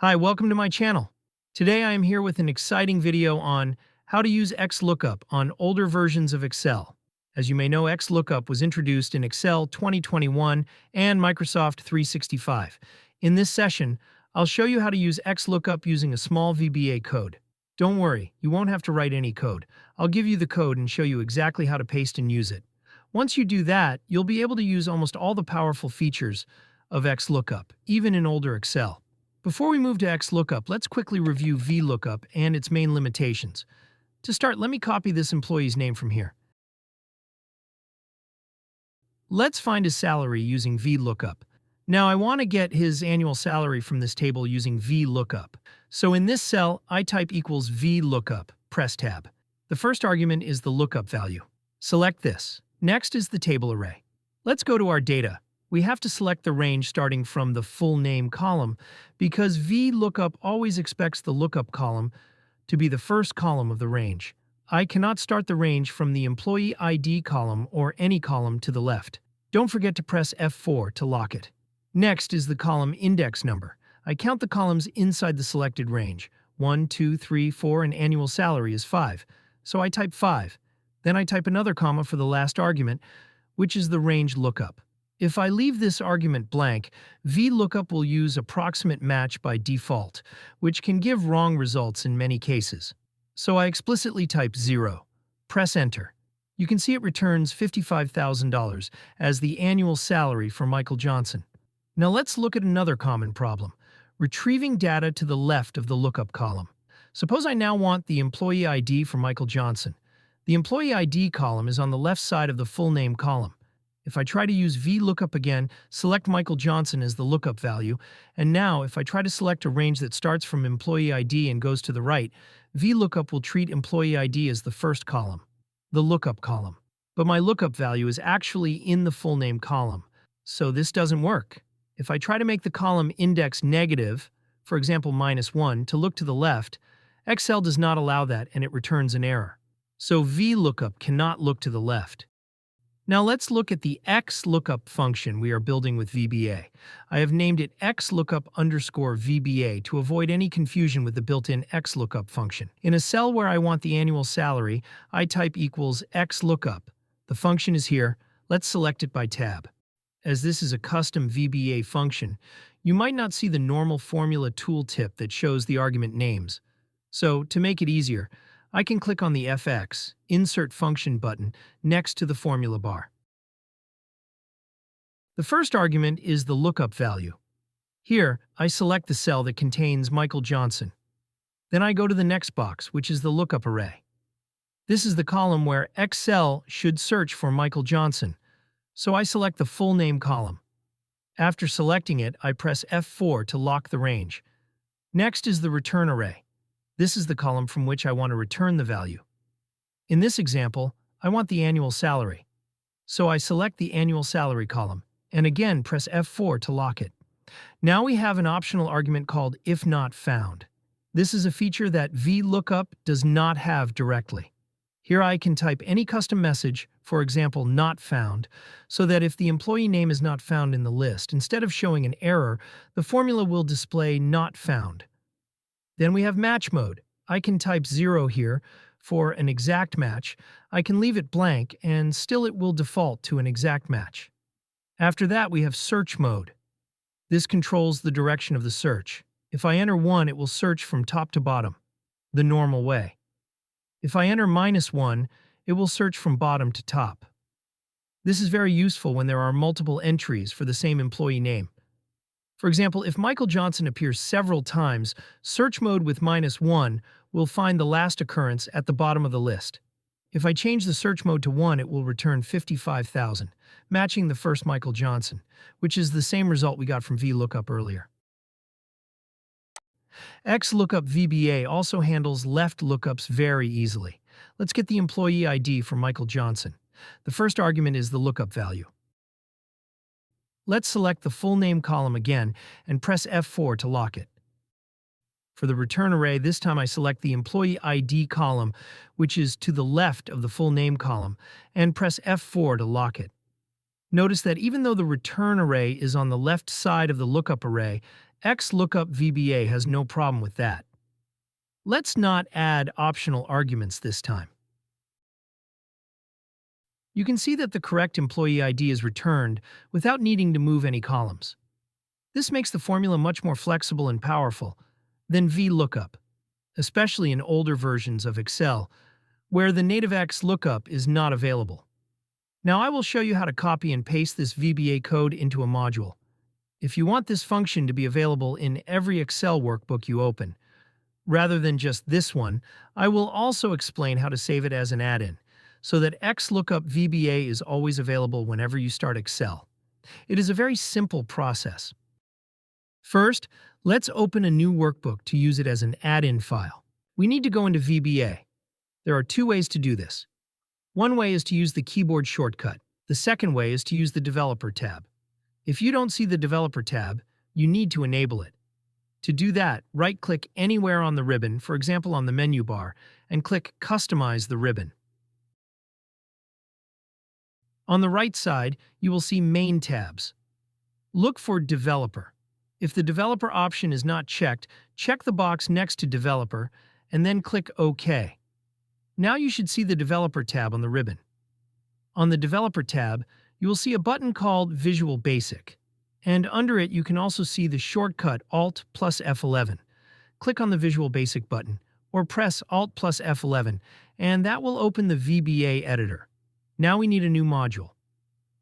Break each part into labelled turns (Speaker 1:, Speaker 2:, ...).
Speaker 1: Hi, welcome to my channel. Today I am here with an exciting video on how to use XLOOKUP on older versions of Excel. As you may know, XLOOKUP was introduced in Excel 2021 and Microsoft 365. In this session, I'll show you how to use XLOOKUP using a small VBA code. Don't worry, you won't have to write any code. I'll give you the code and show you exactly how to paste and use it. Once you do that, you'll be able to use almost all the powerful features of XLOOKUP, even in older Excel. Before we move to XLOOKUP, let's quickly review Vlookup and its main limitations. To start, let me copy this employee's name from here. Let's find his salary using Vlookup. Now I want to get his annual salary from this table using Vlookup. So in this cell, I type equals Vlookup, press tab. The first argument is the lookup value. Select this. Next is the table array. Let's go to our data. We have to select the range starting from the full name column because Vlookup always expects the lookup column to be the first column of the range. I cannot start the range from the employee ID column or any column to the left. Don't forget to press F4 to lock it. Next is the column index number. I count the columns inside the selected range. 1, 2, 3, 4, and annual salary is 5. So I type 5. Then I type another comma for the last argument, which is the range lookup. If I leave this argument blank, Vlookup will use approximate match by default, which can give wrong results in many cases. So I explicitly type 0. Press Enter. You can see it returns $55,000 as the annual salary for Michael Johnson. Now let's look at another common problem, retrieving data to the left of the lookup column. Suppose I now want the employee ID for Michael Johnson. The employee ID column is on the left side of the full name column. If I try to use Vlookup again, select Michael Johnson as the lookup value, and now if I try to select a range that starts from employee ID and goes to the right, Vlookup will treat employee ID as the first column, the lookup column. But my lookup value is actually in the full name column, so this doesn't work. If I try to make the column index negative, for example -1, to look to the left, Excel does not allow that and it returns an error. So Vlookup cannot look to the left. Now let's look at the XLOOKUP function we are building with VBA. I have named it XLOOKUP_VBA to avoid any confusion with the built-in XLOOKUP function. In a cell where I want the annual salary, I type equals XLOOKUP. The function is here. Let's select it by tab. As this is a custom VBA function, you might not see the normal formula tooltip that shows the argument names. So, to make it easier, I can click on the FX, Insert Function button next to the formula bar. The first argument is the lookup value. Here, I select the cell that contains Michael Johnson. Then I go to the next box, which is the lookup array. This is the column where Excel should search for Michael Johnson, so I select the full name column. After selecting it, I press F4 to lock the range. Next is the return array. This is the column from which I want to return the value. In this example, I want the annual salary. So I select the annual salary column, and again press F4 to lock it. Now we have an optional argument called if not found. This is a feature that Vlookup does not have directly. Here I can type any custom message, for example not found, so that if the employee name is not found in the list, instead of showing an error, the formula will display not found. Then we have match mode. I can type 0 here for an exact match. I can leave it blank and still it will default to an exact match. After that we have search mode. This controls the direction of the search. If I enter 1, it will search from top to bottom, the normal way. If I enter -1, it will search from bottom to top. This is very useful when there are multiple entries for the same employee name. For example, if Michael Johnson appears several times, search mode with -1 will find the last occurrence at the bottom of the list. If I change the search mode to 1, it will return 55,000, matching the first Michael Johnson, which is the same result we got from Vlookup earlier. XLOOKUP VBA also handles left lookups very easily. Let's get the employee ID for Michael Johnson. The first argument is the lookup value. Let's select the full name column again and press F4 to lock it. For the return array, this time I select the employee ID column, which is to the left of the full name column, and press F4 to lock it. Notice that even though the return array is on the left side of the lookup array, XLOOKUP VBA has no problem with that. Let's not add optional arguments this time. You can see that the correct employee ID is returned without needing to move any columns. This makes the formula much more flexible and powerful than VLOOKUP, especially in older versions of Excel, where the native XLOOKUP is not available. Now I will show you how to copy and paste this VBA code into a module. If you want this function to be available in every Excel workbook you open, rather than just this one, I will also explain how to save it as an add-in, so that XLOOKUP VBA is always available whenever you start Excel. It is a very simple process. First, let's open a new workbook to use it as an add-in file. We need to go into VBA. There are two ways to do this. One way is to use the keyboard shortcut. The second way is to use the Developer tab. If you don't see the Developer tab, you need to enable it. To do that, right-click anywhere on the ribbon, for example on the menu bar, and click Customize the ribbon. On the right side, you will see Main tabs. Look for Developer. If the Developer option is not checked, check the box next to Developer, and then click OK. Now you should see the Developer tab on the ribbon. On the Developer tab, you will see a button called Visual Basic, and under it you can also see the shortcut Alt plus F11. Click on the Visual Basic button, or press Alt plus F11, and that will open the VBA editor. Now we need a new module.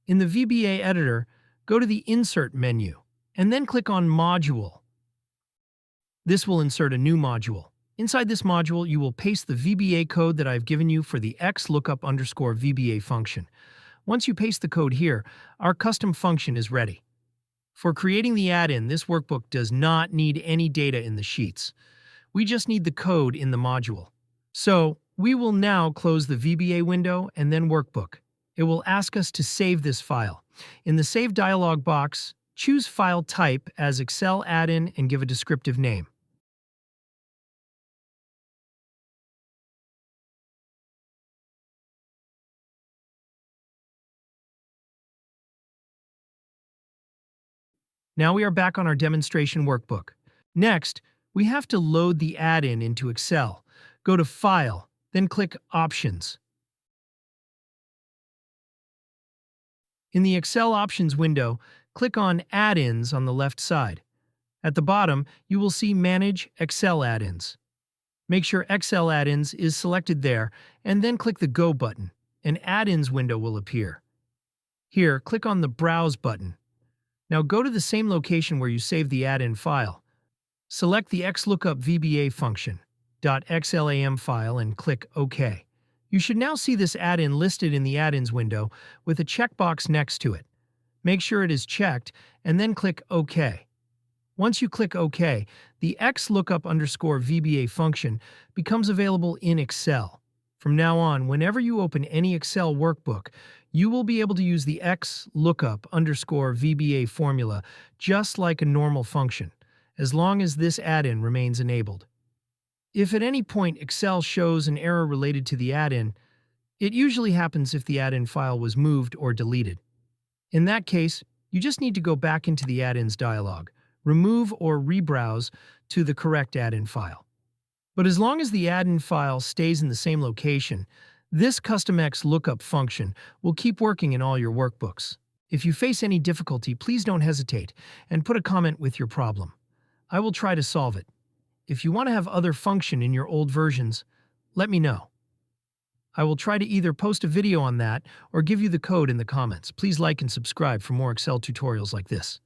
Speaker 1: In the VBA editor, go to the Insert menu, and then click on Module. This will insert a new module. Inside this module, you will paste the VBA code that I've given you for the XLOOKUP_VBA function. Once you paste the code here, our custom function is ready. For creating the add-in, this workbook does not need any data in the sheets. We just need the code in the module. So, we will now close the VBA window and then Workbook. It will ask us to save this file. In the Save dialog box, choose File Type as Excel Add-in and give a descriptive name. Now we are back on our demonstration workbook. Next, we have to load the add-in into Excel. Go to File, then click Options. In the Excel Options window, click on Add-ins on the left side. At the bottom, you will see Manage Excel Add-ins. Make sure Excel Add-ins is selected there, and then click the Go button. An Add-ins window will appear. Here, click on the Browse button. Now go to the same location where you saved the add-in file. Select the XLOOKUP VBA function, .xlam file, and click OK. You should now see this add-in listed in the add-ins window with a checkbox next to it. Make sure it is checked, and then click OK. Once you click OK, the XLOOKUP_VBA function becomes available in Excel. From now on, whenever you open any Excel workbook, you will be able to use the XLOOKUP_VBA formula just like a normal function, as long as this add-in remains enabled. If at any point Excel shows an error related to the add-in, it usually happens if the add-in file was moved or deleted. In that case, you just need to go back into the add-ins dialog, remove or rebrowse to the correct add-in file. But as long as the add-in file stays in the same location, this custom XLOOKUP function will keep working in all your workbooks. If you face any difficulty, please don't hesitate and put a comment with your problem. I will try to solve it. If you want to have other function in your old versions, let me know. I will try to either post a video on that or give you the code in the comments. Please like and subscribe for more Excel tutorials like this.